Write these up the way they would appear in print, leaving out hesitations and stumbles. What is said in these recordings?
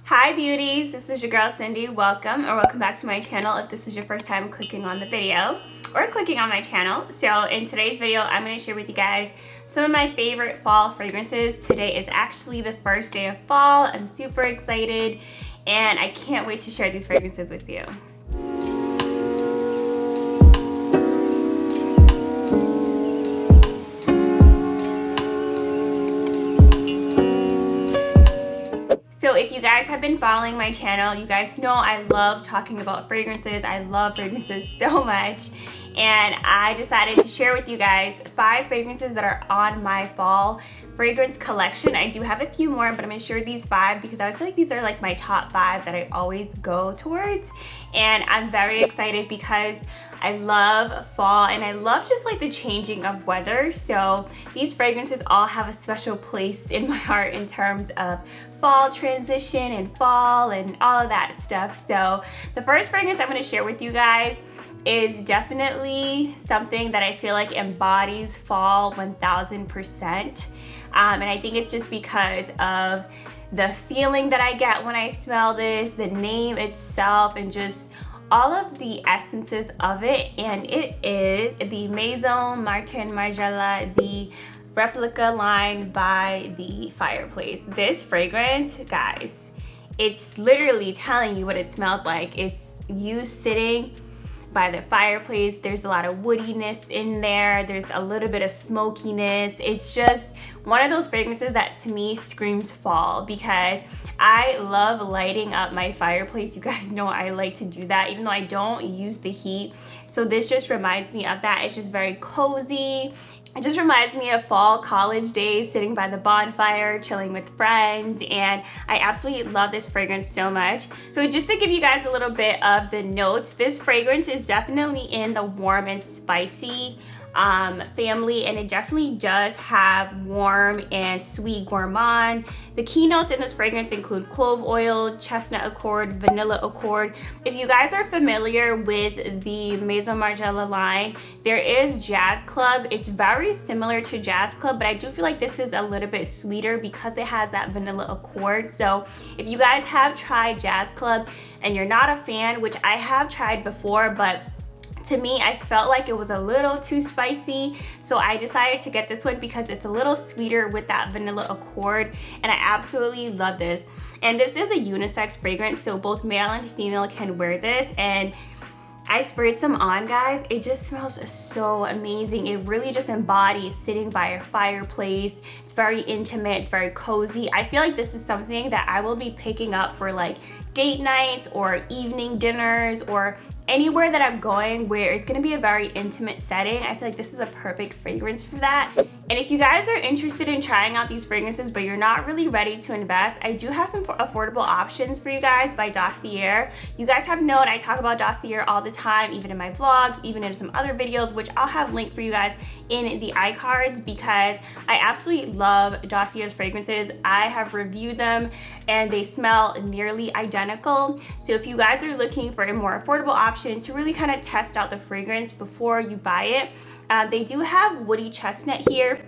Hi beauties, this is your girl Syndie. Welcome back to my channel if this is your first time clicking on the video or clicking on my channel. So in today's video, I'm going to share with you guys some of my favorite fall fragrances. Today is actually the first day of fall. I'm super excited and I can't wait to share these fragrances with you. So if you guys have been following my channel, you guys know I love talking about fragrances. I love fragrances so much. And I decided to share with you guys 5 fragrances that are on my fall fragrance collection. I do have a few more, but I'm gonna share these 5 because I feel like these are like my top 5 that I always go towards. And I'm very excited because I love fall and I love just like the changing of weather. So these fragrances all have a special place in my heart in terms of fall transition and fall and all of that stuff. So the first fragrance I'm going to share with you guys is definitely something that I feel like embodies fall 1000%. And I think it's just because of the feeling that I get when I smell this, the name itself, and just all of the essences of it. And it is the Maison Margiela, the replica line by the fireplace. This fragrance, guys, it's literally telling you what it smells like. It's you sitting by the fireplace. There's a lot of woodiness in there. There's a little bit of smokiness. It's just one of those fragrances that to me screams fall because I love lighting up my fireplace. You guys know I like to do that even though I don't use the heat. So this just reminds me of that. It's just very cozy. It just reminds me of fall college days, sitting by the bonfire, chilling with friends, and I absolutely love this fragrance so much. So just to give you guys a little bit of the notes, this fragrance is definitely in the warm and spicy family, and it definitely does have warm and sweet gourmand. The keynotes in this fragrance include clove oil, chestnut accord, vanilla accord. If you guys are familiar with the Maison Margiela line, there is Jazz Club. It's very similar to Jazz Club, but I do feel like this is a little bit sweeter because it has that vanilla accord. So if you guys have tried Jazz Club and you're not a fan, which I have tried before, but to me, I felt like it was a little too spicy, so I decided to get this one because it's a little sweeter with that vanilla accord, and I absolutely love this. And this is a unisex fragrance, so both male and female can wear this, and I sprayed some on, guys. It just smells so amazing. It really just embodies sitting by a fireplace. It's very intimate, it's very cozy. I feel like this is something that I will be picking up for like date nights or evening dinners or anywhere that I'm going where it's gonna be a very intimate setting. I feel like this is a perfect fragrance for that. And if you guys are interested in trying out these fragrances but you're not really ready to invest, I do have some affordable options for you guys by Dossier. You guys have known I talk about Dossier all the time, even in my vlogs, even in some other videos, which I'll have linked for you guys in the iCards because I absolutely love Dossier's fragrances. I have reviewed them and they smell nearly identical. So if you guys are looking for a more affordable option to really kind of test out the fragrance before you buy it, they do have woody chestnut here.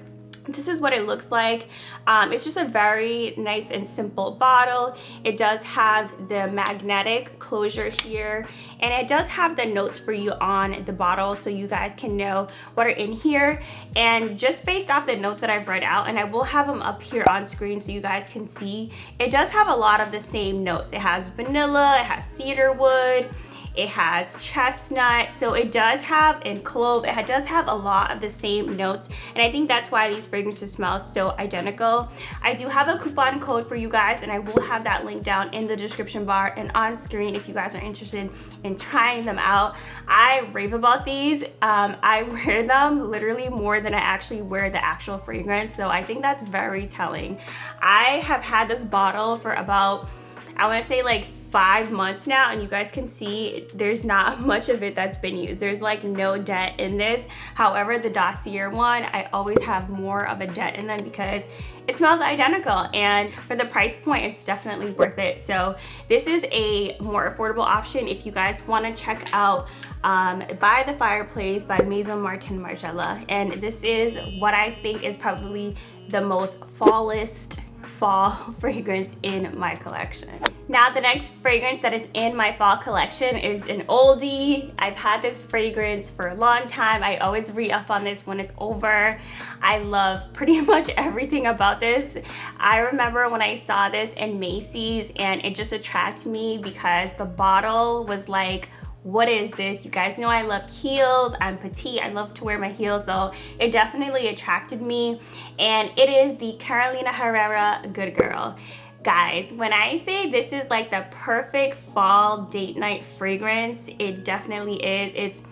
This is what it looks like. It's just a very nice and simple bottle. It does have the magnetic closure here, and it does have the notes for you on the bottle so you guys can know what are in here. And just based off the notes that I've read out, and I will have them up here on screen so you guys can see, it does have a lot of the same notes. It has vanilla, it has cedar wood, it has chestnut, so it does have, and clove, it does have a lot of the same notes, and I think that's why these fragrances smell so identical. I do have a coupon code for you guys, and I will have that link down in the description bar and on screen if you guys are interested in trying them out. I rave about these. I wear them literally more than I actually wear the actual fragrance, so I think that's very telling. I have had this bottle for about, I want to say like 5 months now, and you guys can see there's not much of it that's been used. There's like no dent in this. However, the Dossier one, I always have more of a dent in them because it smells identical, and for the price point, it's definitely worth it. So this is a more affordable option if you guys want to check out By the Fireplace by Maison Margiela, and this is what I think is probably the most fallist fall fragrance in my collection. Now the next fragrance that is in my fall collection is an oldie. I've had this fragrance for a long time. I always re-up on this when it's over. I love pretty much everything about this. I remember when I saw this in Macy's and it just attracted me because the bottle was like, what is this? You guys know I love heels. I'm petite. I love to wear my heels, so it definitely attracted me. And it is the Carolina Herrera Good Girl. Guys, when I say this is like the perfect fall date night fragrance, it definitely is. It's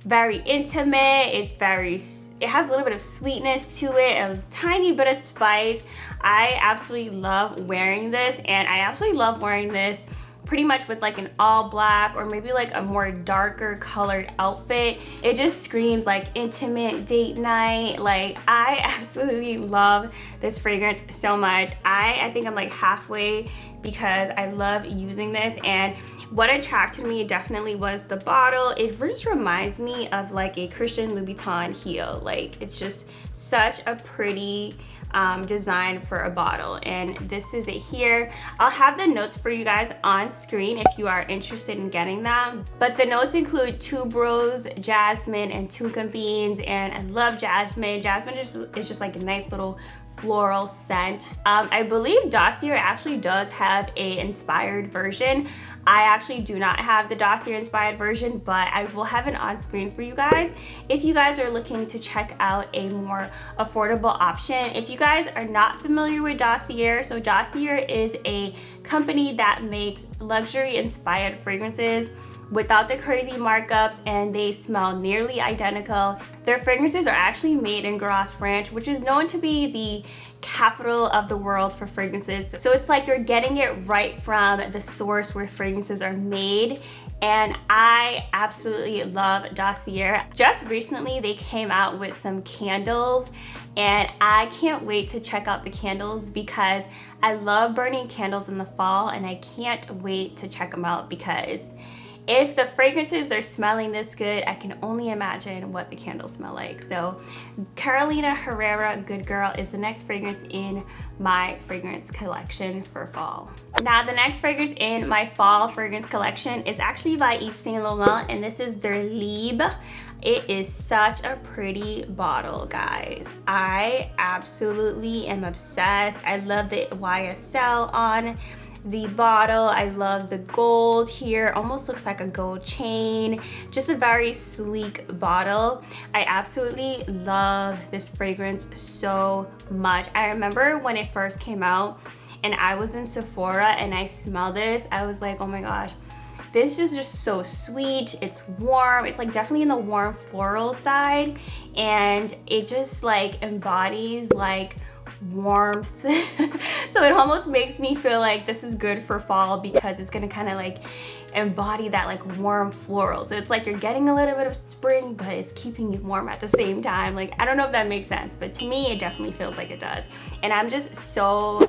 very intimate. It has a little bit of sweetness to it, a tiny bit of spice. I absolutely love wearing this, and I absolutely love wearing this pretty much with like an all black or maybe like a more darker colored outfit. It just screams like intimate date night. Like, I absolutely love this fragrance so much. I think I'm like halfway because I love using this, and what attracted me definitely was the bottle. It just reminds me of like a Christian Louboutin heel. Like, it's just such a pretty design for a bottle, and this is it here. I'll have the notes for you guys on screen if you are interested in getting them, but the notes include tuberose, jasmine, and tonka beans, and I love jasmine. Jasmine is just like a nice little floral scent. I believe Dossier actually does have a inspired version. I actually do not have the Dossier inspired version, but I will have it on screen for you guys if you guys are looking to check out a more affordable option. If you guys are not familiar with Dossier, so Dossier is a company that makes luxury inspired fragrances without the crazy markups, and they smell nearly identical. Their fragrances are actually made in Grasse, France, which is known to be the capital of the world for fragrances. So it's like you're getting it right from the source where fragrances are made, and I absolutely love Dossier. Just recently they came out with some candles, and I can't wait to check out the candles because I love burning candles in the fall, and I can't wait to check them out because if the fragrances are smelling this good, I can only imagine what the candles smell like. So Carolina Herrera Good Girl is the next fragrance in my fragrance collection for fall. Now the next fragrance in my fall fragrance collection is actually by Yves Saint Laurent, and this is their Libre. It is such a pretty bottle, guys. I absolutely am obsessed. I love the YSL on the bottle. I love the gold here, almost looks like a gold chain. Just a very sleek bottle. I absolutely love this fragrance so much. I remember when it first came out and I was in Sephora and I smelled this, I was like, oh my gosh, this is just so sweet. It's warm. It's like definitely in the warm floral side, and it just like embodies like warmth. So it almost makes me feel like this is good for fall because it's gonna kind of like embody that like warm floral. So it's like you're getting a little bit of spring, but it's keeping you warm at the same time. Like, I don't know if that makes sense, but to me it definitely feels like it does. And I'm just so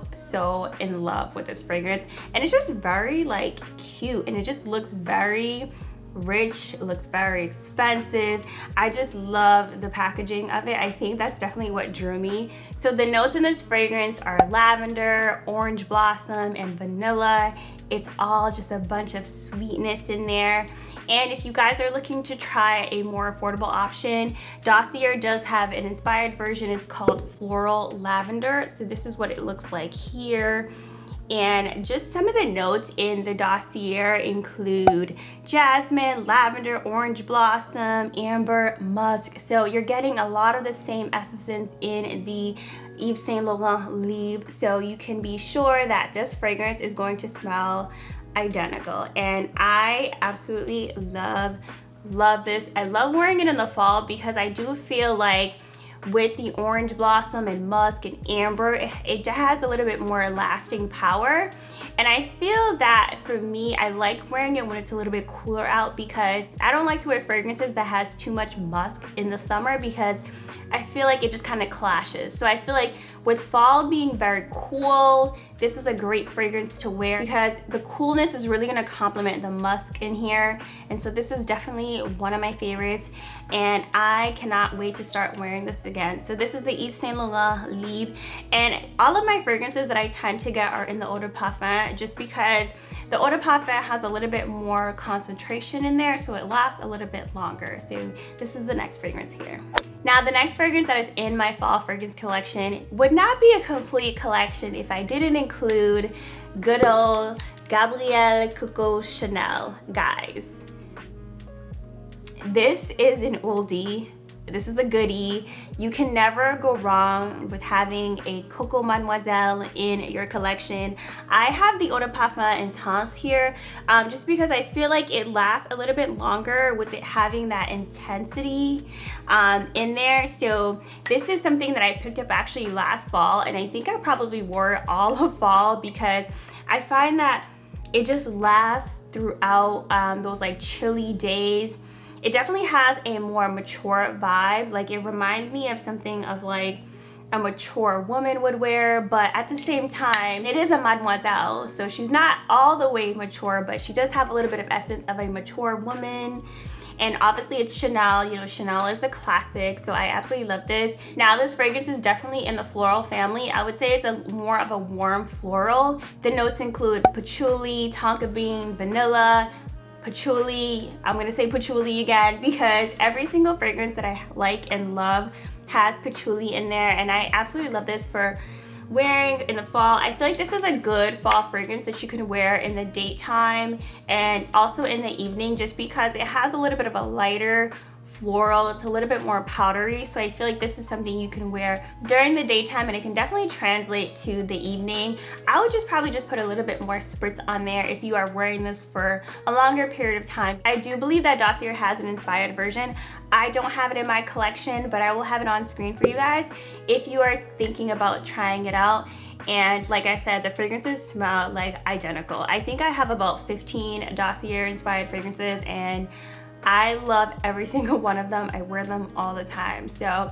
in love with this fragrance, and it's just very like cute, and it just looks very rich, it looks very expensive. I just love the packaging of it. I think that's definitely what drew me. So the notes in this fragrance are lavender, orange blossom, and vanilla. It's all just a bunch of sweetness in there. And if you guys are looking to try a more affordable option, Dossier does have an inspired version. It's called Floral Lavender. So this is what it looks like here. And just some of the notes in the Dossier include jasmine, lavender, orange blossom, amber, musk. So you're getting a lot of the same essences in the Yves Saint Laurent Libre. So you can be sure that this fragrance is going to smell identical. And I absolutely love this. I love wearing it in the fall because I do feel like with the orange blossom and musk and amber, it has a little bit more lasting power. And I feel that for me, I like wearing it when it's a little bit cooler out because I don't like to wear fragrances that has too much musk in the summer because I feel like it just kind of clashes. So I feel like with fall being very cool, this is a great fragrance to wear because the coolness is really gonna complement the musk in here. And so this is definitely one of my favorites, and I cannot wait to start wearing this again. So this is the Yves Saint Laurent Libre, and all of my fragrances that I tend to get are in the eau de parfum, just because the eau de parfum has a little bit more concentration in there, so it lasts a little bit longer. So this is the next fragrance here. Now the next fragrance that is in my fall fragrance collection would not be a complete collection if I didn't include good old Gabrielle Coco Chanel. Guys, this is an oldie. This is a goodie. You can never go wrong with having a Coco Mademoiselle in your collection. I have the Eau de Parfum Intense here just because I feel like it lasts a little bit longer with it having that intensity in there. So this is something that I picked up actually last fall, and I think I probably wore it all of fall because I find that it just lasts throughout those like chilly days. It definitely has a more mature vibe. Like, it reminds me of something of like a mature woman would wear, but at the same time, it is a mademoiselle. So she's not all the way mature, but she does have a little bit of essence of a mature woman. And obviously it's Chanel, you know, Chanel is a classic, so I absolutely love this. Now this fragrance is definitely in the floral family. I would say it's more of a warm floral. The notes include patchouli, tonka bean, vanilla, patchouli. I'm gonna say patchouli again because every single fragrance that I like and love has patchouli in there, and I absolutely love this for wearing in the fall. I feel like this is a good fall fragrance that you can wear in the daytime and also in the evening, just because it has a little bit of a lighter floral. It's a little bit more powdery, so I feel like this is something you can wear during the daytime, and it can definitely translate to the evening. I would probably just put a little bit more spritz on there if you are wearing this for a longer period of time. I do believe that Dossier has an inspired version. I don't have it in my collection, but I will have it on screen for you guys if you are thinking about trying it out. And like I said, the fragrances smell like identical. I think I have about 15 Dossier inspired fragrances, and I love every single one of them. I wear them all the time. So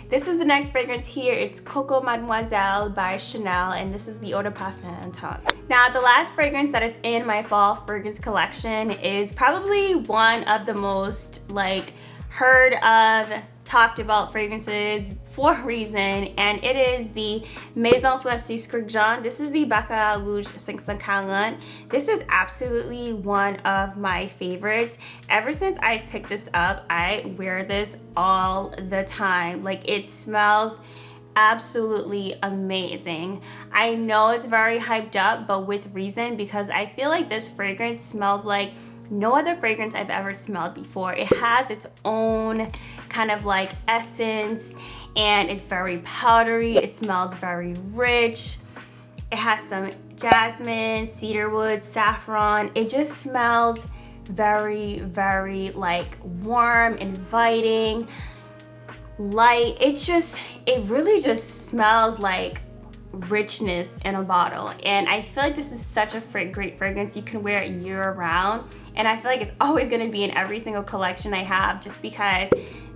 this is the next fragrance here. It's Coco Mademoiselle by Chanel, and this is the Eau de Parfum Intense. Now the last fragrance that is in my fall fragrance collection is probably one of the most like heard of, talked about fragrances for a reason, and it is the Maison Franais. This is the Baccarat Rouge 540. This is absolutely one of my favorites. Ever since I picked this up, I wear this all the time. Like, it smells absolutely amazing. I know it's very hyped up, but with reason, because I feel like this fragrance smells like no other fragrance I've ever smelled before. It has its own kind of like essence, and it's very powdery. It smells very rich. It has some jasmine, cedarwood, saffron. It just smells very, very like warm, inviting, light. It really just smells like richness in a bottle, and I feel like this is such a great fragrance. You can wear it year round, and I feel like it's always going to be in every single collection I have, just because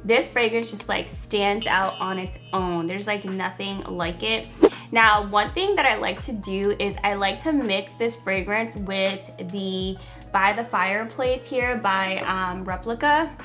this fragrance just like stands out on its own. There's like nothing like it. Now, one thing that I like to do is I like to mix this fragrance with the By the Fireplace here by Replica.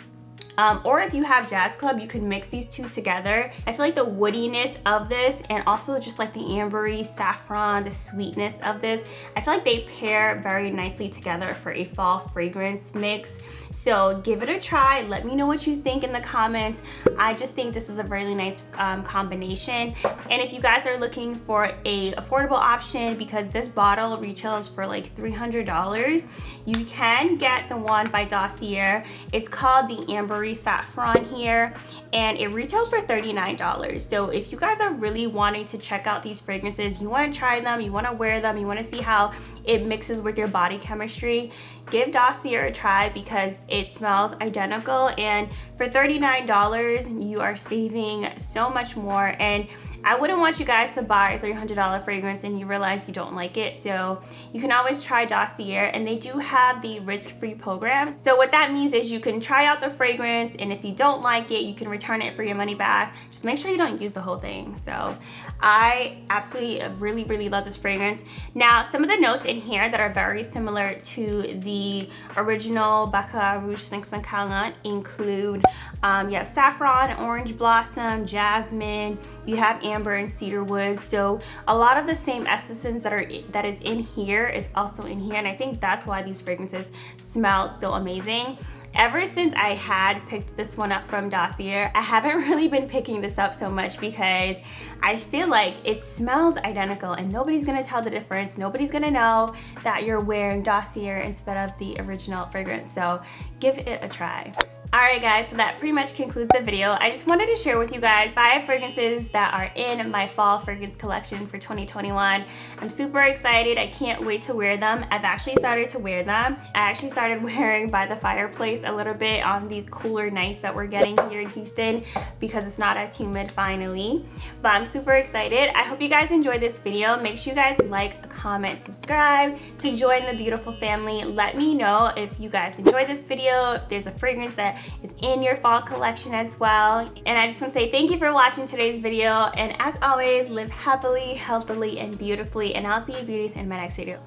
Or if you have Jazz Club, you can mix these two together. I feel like the woodiness of this, and also just like the ambery saffron, the sweetness of this, I feel like they pair very nicely together for a fall fragrance mix. So give it a try. Let me know what you think in the comments. I just think this is a really nice combination. And if you guys are looking for a affordable option, because this bottle retails for like $300, you can get the one by Dossier. It's called the Ambery Saffron here, and it retails for $39. So if you guys are really wanting to check out these fragrances, you want to try them, you want to wear them, you want to see how it mixes with your body chemistry, give Dossier a try, because it smells identical, and for $39 you are saving so much more. And I wouldn't want you guys to buy a $300 fragrance and you realize you don't like it. So you can always try Dossier, and they do have the risk-free program. So what that means is you can try out the fragrance, and if you don't like it, you can return it for your money back. Just make sure you don't use the whole thing. So I absolutely really love this fragrance. Now, some of the notes in here that are very similar to the original Baccarat Rouge 540 include you have saffron, orange blossom, jasmine, you have amber and cedarwood. So a lot of the same essences that is in here is also in here, and I think that's why these fragrances smell so amazing. Ever since I had picked this one up from Dossier, I haven't really been picking this up so much because I feel like it smells identical and nobody's gonna tell the difference. Nobody's gonna know that you're wearing Dossier instead of the original fragrance. So give it a try. Alright guys, so that pretty much concludes the video. I just wanted to share with you guys 5 fragrances that are in my fall fragrance collection for 2021. I'm super excited. I can't wait to wear them. I've actually started to wear them. I actually started wearing by the fireplace a little bit on these cooler nights that we're getting here in Houston because it's not as humid finally. But I'm super excited. I hope you guys enjoyed this video. Make sure you guys like, comment, subscribe to join the beautiful family. Let me know if you guys enjoyed this video, if there's a fragrance that is in your fall collection as well. And I just want to say thank you for watching today's video, and as always, live happily, healthily, and beautifully, and I'll see you beauties in my next video.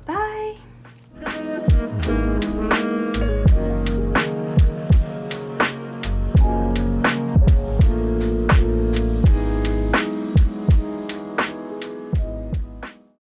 Bye.